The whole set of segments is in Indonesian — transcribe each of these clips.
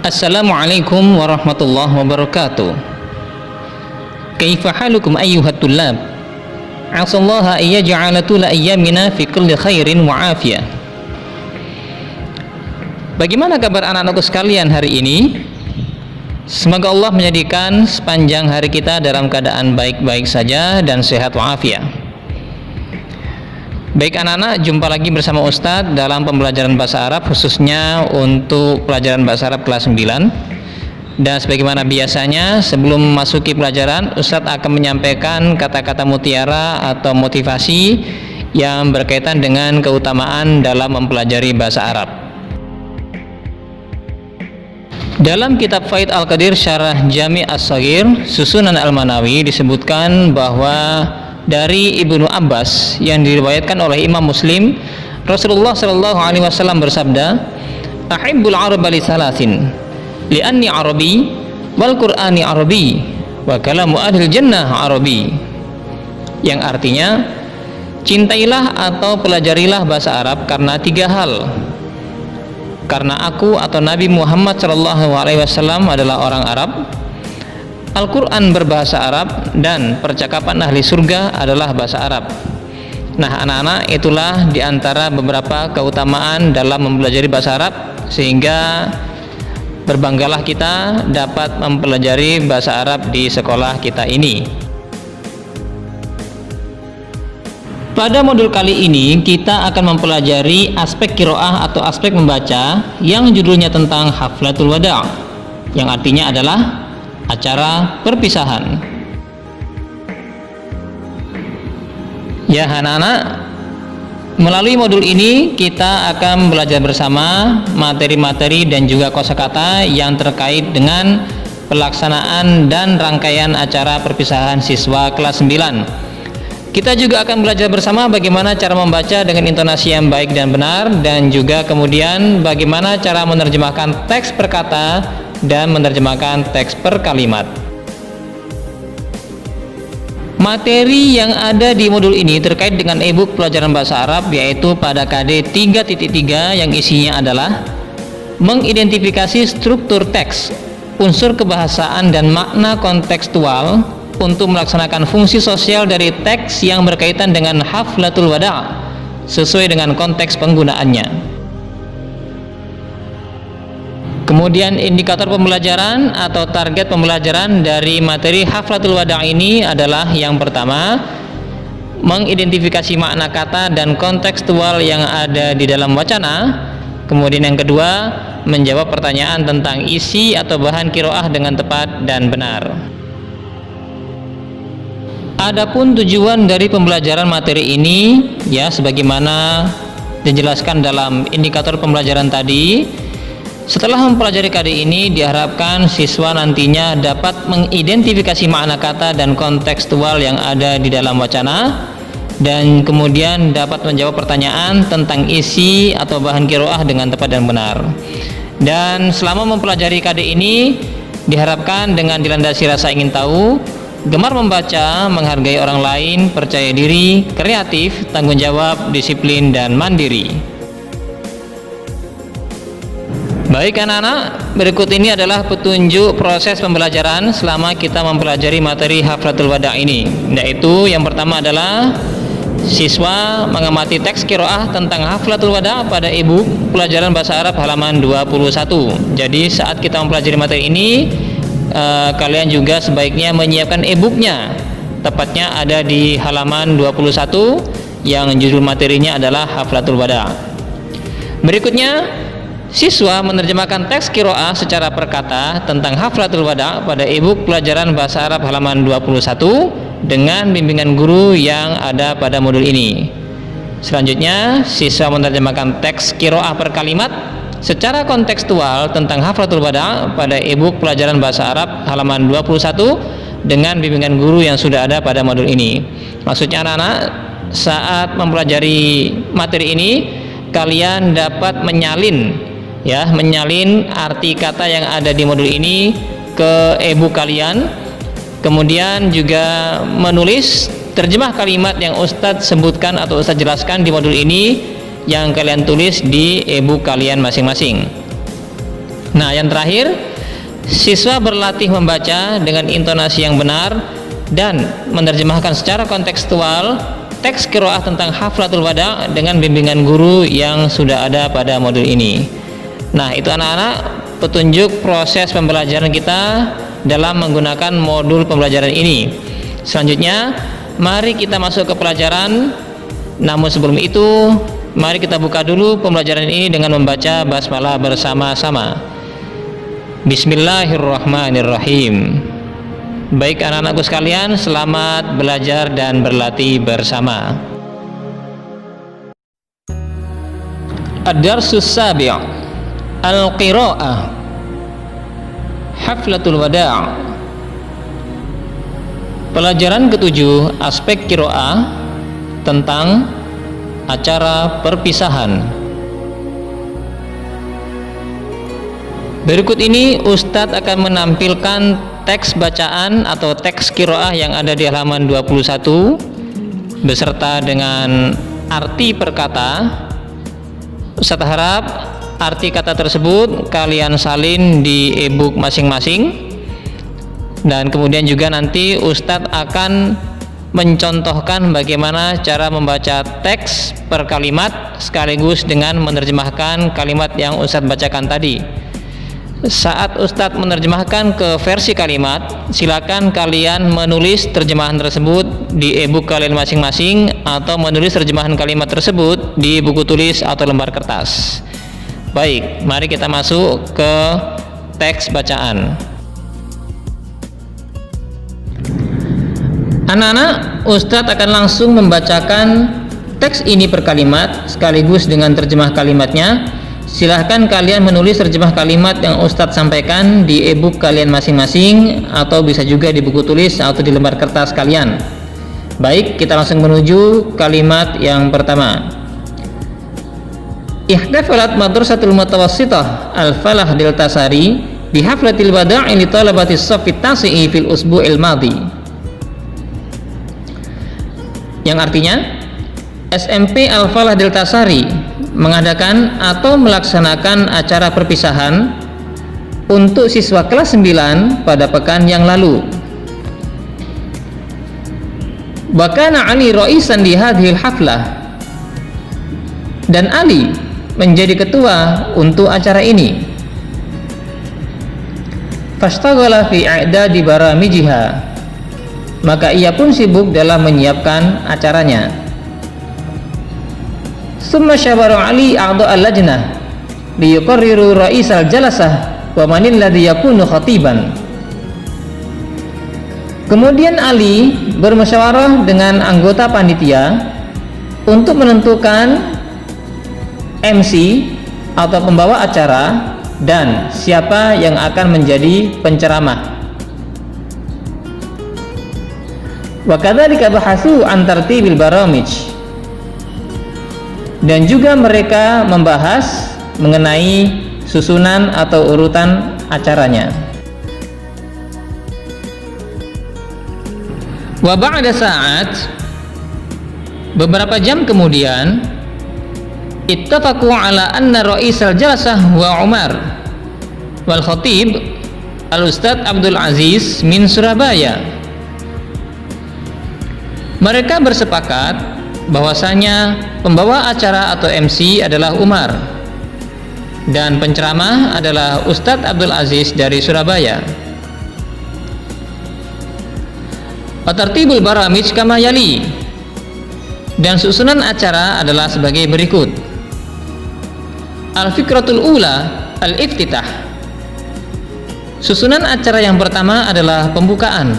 Assalamualaikum warahmatullahi wabarakatuh. Kaifa halukum ayyuhat tullab? Asallaha ayyaj'ala tula ayyamina fi kulli khairin wa afiyah. Bagaimana kabar anak-anakku sekalian hari ini? Semoga Allah menjadikan sepanjang hari kita dalam keadaan baik-baik saja dan sehat wa'afiyah. Baik anak-anak, jumpa lagi bersama Ustadz dalam pembelajaran bahasa Arab, khususnya untuk pelajaran bahasa Arab kelas 9. Dan sebagaimana biasanya, sebelum memasuki pelajaran, Ustadz akan menyampaikan kata-kata mutiara atau motivasi yang berkaitan dengan keutamaan dalam mempelajari bahasa Arab. Dalam kitab Faid Al-Qadir Syarah Jami' As-Shaghir Susunan Al-Manawi disebutkan bahwa dari Ibnu Abbas yang diriwayatkan oleh Imam Muslim, Rasulullah Shallallahu Alaihi Wasallam bersabda, "Ahibbul Araba li salasin, li'anni Arabi, wal Qur'ani Arabi, wa kalamu ahlil jannah Arabi." Yang artinya, cintailah atau pelajarilah bahasa Arab karena tiga hal. Karena aku atau Nabi Muhammad Shallallahu Alaihi Wasallam adalah orang Arab, Al-Quran berbahasa Arab, dan percakapan ahli surga adalah bahasa Arab. Nah anak-anak, itulah diantara beberapa keutamaan dalam mempelajari bahasa Arab, sehingga berbanggalah kita dapat mempelajari bahasa Arab di sekolah kita ini. Pada modul kali ini kita akan mempelajari aspek qiraah atau aspek membaca yang judulnya tentang Haflatul Wada', yang artinya adalah acara perpisahan. Ya anak-anak, melalui modul ini kita akan belajar bersama materi-materi dan juga kosakata yang terkait dengan pelaksanaan dan rangkaian acara perpisahan siswa kelas 9. Kita juga akan belajar bersama bagaimana cara membaca dengan intonasi yang baik dan benar, dan juga kemudian bagaimana cara menerjemahkan teks per kata dan menerjemahkan teks per kalimat. Materi yang ada di modul ini terkait dengan e-book pelajaran bahasa Arab, yaitu pada KD 3.3 yang isinya adalah mengidentifikasi struktur teks, unsur kebahasaan dan makna kontekstual untuk melaksanakan fungsi sosial dari teks yang berkaitan dengan Haflatul Wada' sesuai dengan konteks penggunaannya. Kemudian indikator pembelajaran atau target pembelajaran dari materi Haflatul Wada' ini adalah yang pertama, mengidentifikasi makna kata dan kontekstual yang ada di dalam wacana. Kemudian yang kedua, menjawab pertanyaan tentang isi atau bahan qiraah dengan tepat dan benar. Adapun tujuan dari pembelajaran materi ini, ya sebagaimana dijelaskan dalam indikator pembelajaran tadi, setelah mempelajari KD ini diharapkan siswa nantinya dapat mengidentifikasi makna kata dan kontekstual yang ada di dalam wacana, dan kemudian dapat menjawab pertanyaan tentang isi atau bahan qiraah dengan tepat dan benar. Dan selama mempelajari KD ini diharapkan dengan dilandasi rasa ingin tahu, gemar membaca, menghargai orang lain, percaya diri, kreatif, tanggung jawab, disiplin, dan mandiri. Baik anak-anak, berikut ini adalah petunjuk proses pembelajaran selama kita mempelajari materi Haflatul Wada' ini. Yaitu yang pertama adalah siswa mengamati teks qiraah tentang Haflatul Wada' pada e-book pelajaran bahasa Arab halaman 21. Jadi saat kita mempelajari materi ini, kalian juga sebaiknya menyiapkan e-booknya. Tepatnya ada di halaman 21 yang judul materinya adalah Haflatul Wada'. Berikutnya, siswa menerjemahkan teks qiraah secara perkata tentang Haflatul Wada' pada e-book pelajaran bahasa Arab halaman 21 dengan bimbingan guru yang ada pada modul ini. Selanjutnya, siswa menerjemahkan teks qiraah per kalimat secara kontekstual tentang Haflatul Wada' pada e-book pelajaran bahasa Arab halaman 21 dengan bimbingan guru yang sudah ada pada modul ini. Maksudnya anak-anak, saat mempelajari materi ini kalian dapat menyalin arti kata yang ada di modul ini ke e-book kalian, kemudian juga menulis terjemah kalimat yang Ustadz sebutkan atau Ustadz jelaskan di modul ini yang kalian tulis di e-book kalian masing-masing. Nah, yang terakhir, siswa berlatih membaca dengan intonasi yang benar dan menerjemahkan secara kontekstual teks qiraah tentang Haflatul Wada dengan bimbingan guru yang sudah ada pada modul ini. Nah, itu anak-anak petunjuk proses pembelajaran kita dalam menggunakan modul pembelajaran ini. Selanjutnya, mari kita masuk ke pelajaran. Namun sebelum itu, mari kita buka dulu pembelajaran ini dengan membaca basmalah bersama-sama. Bismillahirrahmanirrahim. Baik anak-anakku sekalian, selamat belajar dan berlatih bersama. Ad-darsus sabi' Al-qira'ah Haflatul Wada'. Pelajaran ketujuh, aspek qira'ah tentang acara perpisahan. Berikut ini Ustadz akan menampilkan teks bacaan atau teks qiraah yang ada di halaman 21 beserta dengan arti per kata. Ustadz harap arti kata tersebut kalian salin di e-book masing-masing, dan kemudian juga nanti Ustadz akan mencontohkan bagaimana cara membaca teks per kalimat sekaligus dengan menerjemahkan kalimat yang Ustadz bacakan tadi. Saat Ustadz menerjemahkan ke versi kalimat, silakan kalian menulis terjemahan tersebut di e-book kalian masing-masing atau menulis terjemahan kalimat tersebut di buku tulis atau lembar kertas. Baik, mari kita masuk ke teks bacaan. Anak-anak, Ustadz akan langsung membacakan teks ini per kalimat sekaligus dengan terjemah kalimatnya. Silahkan kalian menulis terjemah kalimat yang Ustadz sampaikan di e-book kalian masing-masing atau bisa juga di buku tulis atau di lembar kertas kalian. Baik, kita langsung menuju kalimat yang pertama. Ihtafalat madrasatul mutawassithah Al-Falah Deltasari bihaflatil wada'i li talabatis shaffi tasi'i fil usbu'il madhi. Yang artinya, SMP Al-Falah Deltasari mengadakan atau melaksanakan acara perpisahan untuk siswa kelas 9 pada pekan yang lalu. Bakana Ali ra'isan di hadhil haflah, dan Ali menjadi ketua untuk acara ini. Fastaghala fi i'dadi baramijiha, maka ia pun sibuk dalam menyiapkan acaranya. Summa syawara Ali a'dha al-lajnah liyuqarriru ra'isal jalasah wa manil ladzi yakunu khatiban. Kemudian Ali bermusyawarah dengan anggota panitia untuk menentukan MC atau pembawa acara dan siapa yang akan menjadi penceramah. Wa kadzalika bahasu an tartibil baramij, dan juga mereka membahas mengenai susunan atau urutan acaranya. Wa ba'da sa'at, beberapa jam kemudian, ittafaqu ala anna ra'isal jalasah wa Umar wal khatib al-Ustadz Abdul Aziz min Surabaya. Mereka bersepakat bahwasanya pembawa acara atau MC adalah Umar dan penceramah adalah Ustadz Abdul Aziz dari Surabaya. Watartibul baramij kama yali, dan susunan acara adalah sebagai berikut. Al-fikratul ula al-iftitah, susunan acara yang pertama adalah pembukaan.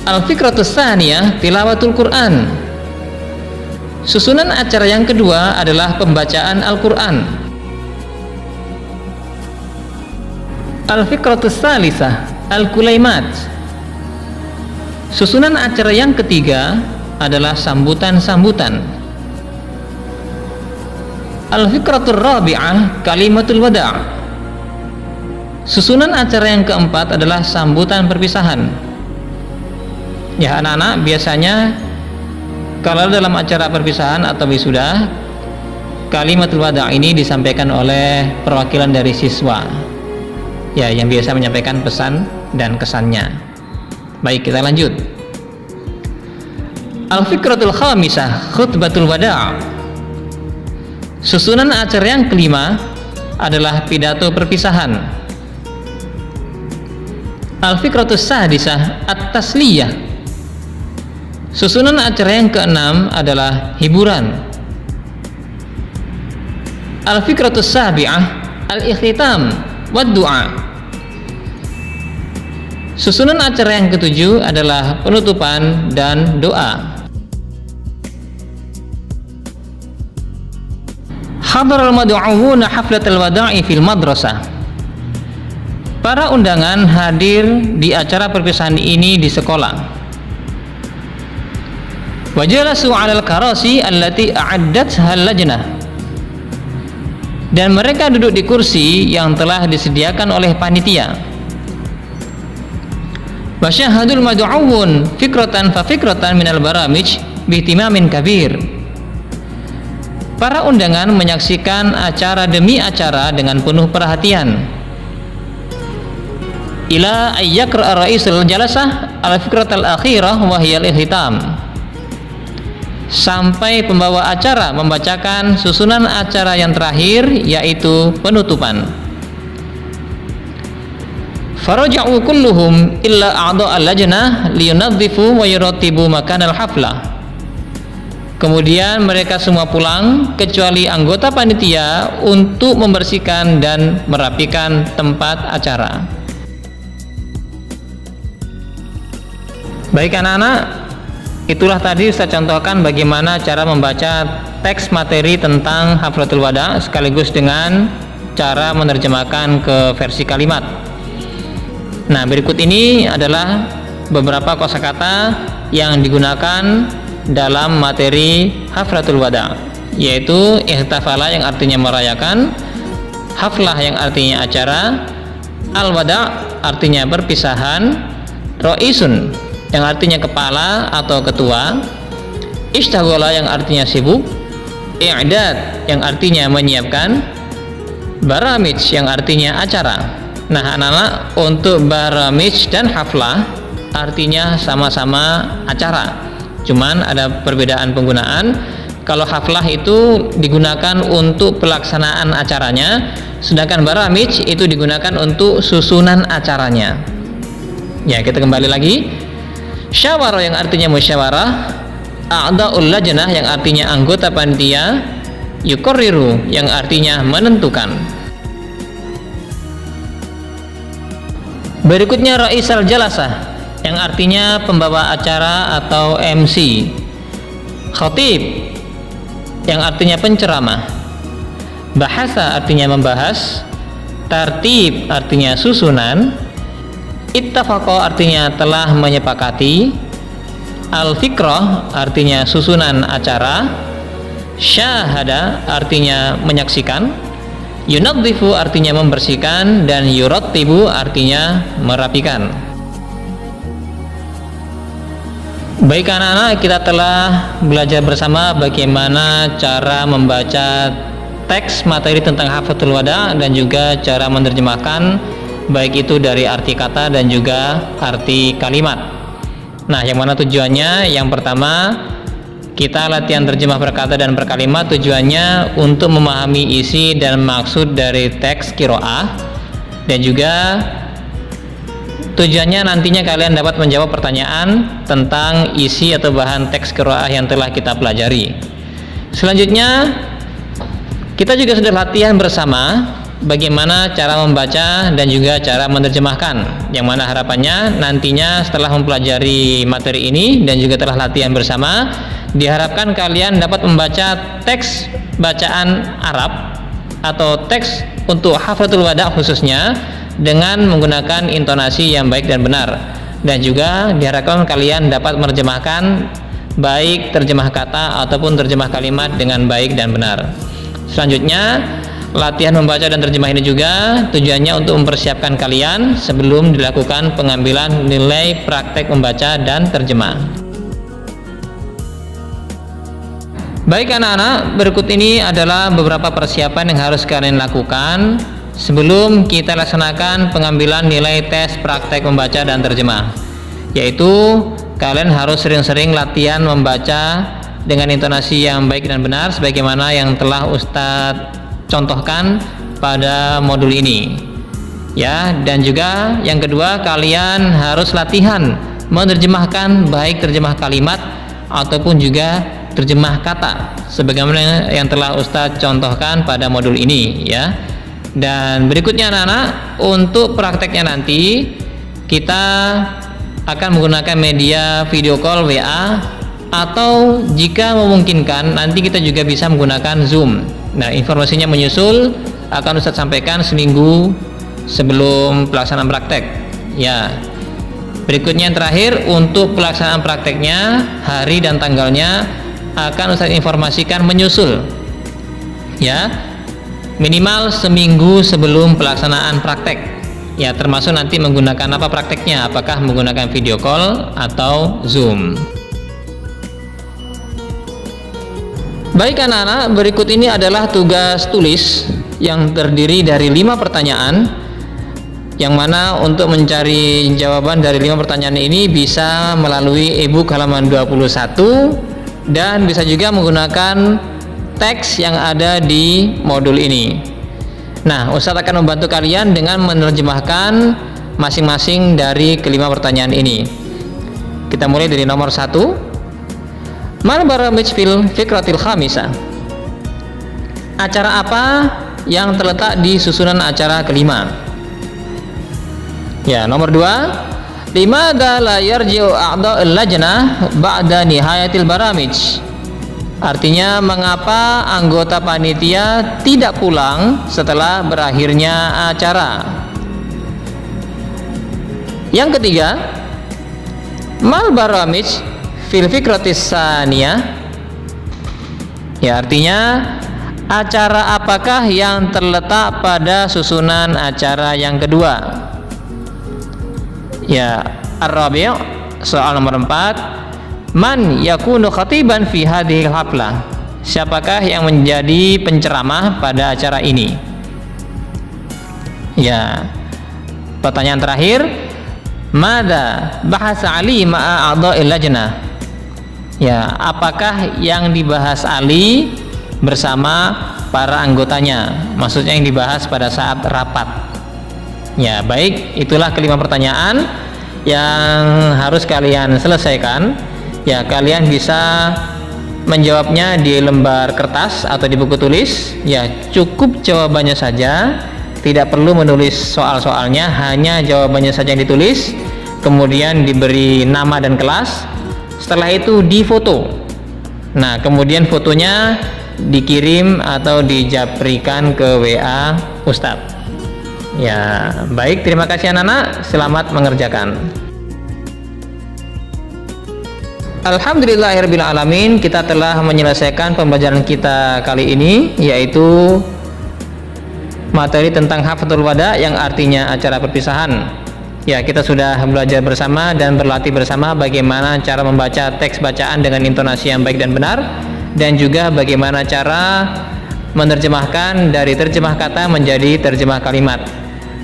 Al-fikratus tsaniyah tilawatul Quran, susunan acara yang kedua adalah pembacaan Al-Quran. Al-fikratus tsalisah al-kulaimat, susunan acara yang ketiga adalah sambutan-sambutan. Al-fikratur rabi'ah kalimatul wada', susunan acara yang keempat adalah sambutan perpisahan. Ya anak-anak, biasanya kalau dalam acara perpisahan atau wisuda, kalimatul wada' ini disampaikan oleh perwakilan dari siswa, ya, yang biasa menyampaikan pesan dan kesannya. Baik, kita lanjut. Al-fikratul khamisah, khutbatul wada'. Susunan acara yang kelima adalah pidato perpisahan. Al-fikratus sadisah, at-tasliyah. Susunan acara yang keenam adalah hiburan. Al-fikratus sabi'ah, al-ikhtitam wad du'a. Susunan acara yang ketujuh adalah penutupan dan doa. Hadar al-mad'uuna haflatul wada'i fil madrasah. Para undangan hadir di acara perpisahan ini di sekolah. Wajalasu 'alal karasi allati a'addatha al-lajnah. Dan mereka duduk di kursi yang telah disediakan oleh panitia. Wasyahadul mad'uun fikratan fa fikratan minal baramij bihtimamin kabir. Para undangan menyaksikan acara demi acara dengan penuh perhatian. Ila ayyakra ar-ra'isul jalasah al-fikratal akhirah wa hiya al-ihtitam. Sampai pembawa acara membacakan susunan acara yang terakhir, yaitu penutupan. Faraja'u kulluhum illa a'dha al-lajnah liyunadhifu wa yurattibu makan al-haflah. Kemudian mereka semua pulang kecuali anggota panitia untuk membersihkan dan merapikan tempat acara. Baik anak-anak, itulah tadi saya contohkan bagaimana cara membaca teks materi tentang Haflatul Wada sekaligus dengan cara menerjemahkan ke versi kalimat. Nah, berikut ini adalah beberapa kosakata yang digunakan dalam materi Haflatul Wada, yaitu ihtafala yang artinya merayakan, haflah yang artinya acara, al-wada artinya perpisahan, ro'isun yang artinya kepala atau ketua, ishtaghala yang artinya sibuk, i'dad yang artinya menyiapkan, baramij yang artinya acara. Nah anak-anak, untuk baramij dan haflah artinya sama-sama acara, cuman ada perbedaan penggunaan. Kalau haflah itu digunakan untuk pelaksanaan acaranya, sedangkan baramij itu digunakan untuk susunan acaranya. Ya, kita kembali lagi. Syawarah yang artinya musyawarah, a'da'ul lajnah yang artinya anggota panitia, yuqarriru yang artinya menentukan. Berikutnya ra'isal jalasah yang artinya pembawa acara atau MC, khatib yang artinya penceramah, bahasa artinya membahas, tartib artinya susunan, ittafaqa artinya telah menyepakati, al-fikrah artinya susunan acara, syahada artinya menyaksikan, yunadhifu artinya membersihkan, dan yurattibu artinya merapikan. Baik anak-anak, kita telah belajar bersama bagaimana cara membaca teks materi tentang Haflatul Wada dan juga cara menerjemahkan, baik itu dari arti kata dan juga arti kalimat. Nah, yang mana tujuannya? Yang pertama, kita latihan terjemah berkata dan berkalimat, tujuannya untuk memahami isi dan maksud dari teks qiraah, dan juga tujuannya nantinya kalian dapat menjawab pertanyaan tentang isi atau bahan teks qiraah yang telah kita pelajari. Selanjutnya, kita juga sudah latihan bersama bagaimana cara membaca dan juga cara menerjemahkan, yang mana harapannya nantinya setelah mempelajari materi ini dan juga telah latihan bersama, diharapkan kalian dapat membaca teks bacaan Arab atau teks untuk Haflatul Wada khususnya dengan menggunakan intonasi yang baik dan benar, dan juga diharapkan kalian dapat menerjemahkan baik terjemah kata ataupun terjemah kalimat dengan baik dan benar. Selanjutnya, latihan membaca dan terjemah ini juga tujuannya untuk mempersiapkan kalian sebelum dilakukan pengambilan nilai praktek membaca dan terjemah. Baik anak-anak, berikut ini adalah beberapa persiapan yang harus kalian lakukan sebelum kita laksanakan pengambilan nilai tes praktek membaca dan terjemah. Yaitu kalian harus sering-sering latihan membaca dengan intonasi yang baik dan benar sebagaimana yang telah Ustadz contohkan pada modul ini. Ya, dan juga yang kedua, kalian harus latihan menerjemahkan baik terjemah kalimat ataupun juga terjemah kata sebagaimana yang telah Ustadz contohkan pada modul ini ya. Dan berikutnya anak-anak, untuk prakteknya nanti kita akan menggunakan media video call WA, atau jika memungkinkan nanti kita juga bisa menggunakan Zoom. Nah, informasinya menyusul akan Ustadz sampaikan seminggu sebelum pelaksanaan praktek ya. Berikutnya yang terakhir, untuk pelaksanaan prakteknya, hari dan tanggalnya akan Ustadz informasikan menyusul ya, minimal seminggu sebelum pelaksanaan praktek ya, termasuk nanti menggunakan apa prakteknya, apakah menggunakan video call atau Zoom. Baik anak-anak, berikut ini adalah tugas tulis yang terdiri dari 5 pertanyaan, yang mana untuk mencari jawaban dari 5 pertanyaan ini bisa melalui e-book halaman 21 dan bisa juga menggunakan teks yang ada di modul ini. Nah, Ustadz akan membantu kalian dengan menerjemahkan masing-masing dari kelima pertanyaan ini. Kita mulai dari nomor 1. Mal baramij fil fikratil khamisah. Acara apa yang terletak di susunan acara kelima? Ya, nomor 2. Limadha la yarji'u a'dha'ul lajnah ba'da nihayatil baramij. Artinya, mengapa anggota panitia tidak pulang setelah berakhirnya acara? Yang ketiga, mal baramij fil fikratis saniyah. Ya, artinya acara apakah yang terletak pada susunan acara yang kedua? Ya, ar-rabi', soal nomor 4. Man yakunu khatiban fi hadhil haflah. Siapakah yang menjadi penceramah pada acara ini? Ya. Pertanyaan terakhir, madza bahasa Ali ma'a a'dha'il lajnah. Ya, apakah yang dibahas Ali bersama para anggotanya? Maksudnya yang dibahas pada saat rapat. Ya, baik, itulah kelima pertanyaan yang harus kalian selesaikan. Ya, kalian bisa menjawabnya di lembar kertas atau di buku tulis. Ya, cukup jawabannya saja, tidak perlu menulis soal-soalnya, hanya jawabannya saja yang ditulis, kemudian diberi nama dan kelas. Setelah itu difoto. Nah, kemudian fotonya dikirim atau dijaprikan ke WA Ustadz. Ya, baik, terima kasih anak-anak, selamat mengerjakan. Alhamdulillahirabbil alamin, kita telah menyelesaikan pembelajaran kita kali ini, yaitu materi tentang Haflatul Wada yang artinya acara perpisahan. Ya, kita sudah belajar bersama dan berlatih bersama bagaimana cara membaca teks bacaan dengan intonasi yang baik dan benar, dan juga bagaimana cara menerjemahkan dari terjemah kata menjadi terjemah kalimat.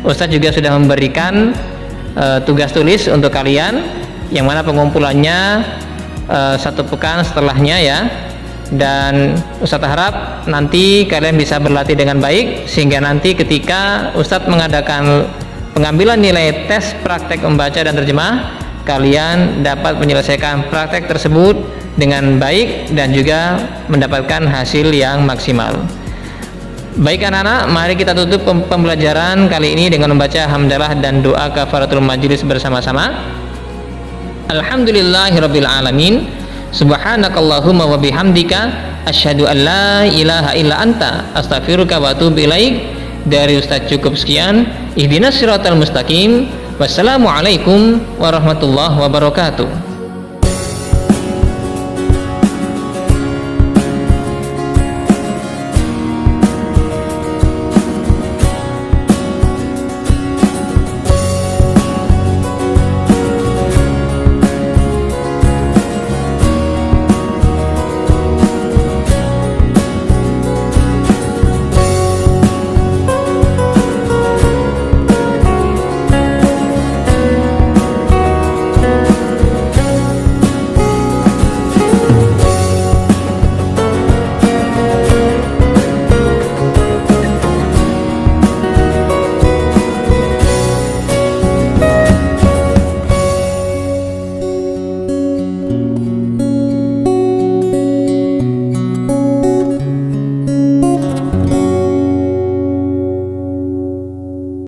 Ustadz juga sudah memberikan tugas tulis untuk kalian, yang mana pengumpulannya 1 pekan setelahnya ya. Dan Ustadz harap nanti kalian bisa berlatih dengan baik, sehingga nanti ketika Ustadz mengadakan pengambilan nilai tes praktek membaca dan terjemah, kalian dapat menyelesaikan praktek tersebut dengan baik dan juga mendapatkan hasil yang maksimal. Baik anak-anak, mari kita tutup pembelajaran kali ini dengan membaca hamdalah dan doa kafaratul majelis bersama-sama. Alhamdulillahirabbil alamin. Subhanakallahumma wa bihamdika asyhadu an la ilaha illa anta astaghfiruka wa atubu ilaik. Dari Ustadz cukup sekian. Ihdinas siratal mustaqim. Wassalamualaikum warahmatullahi wabarakatuh.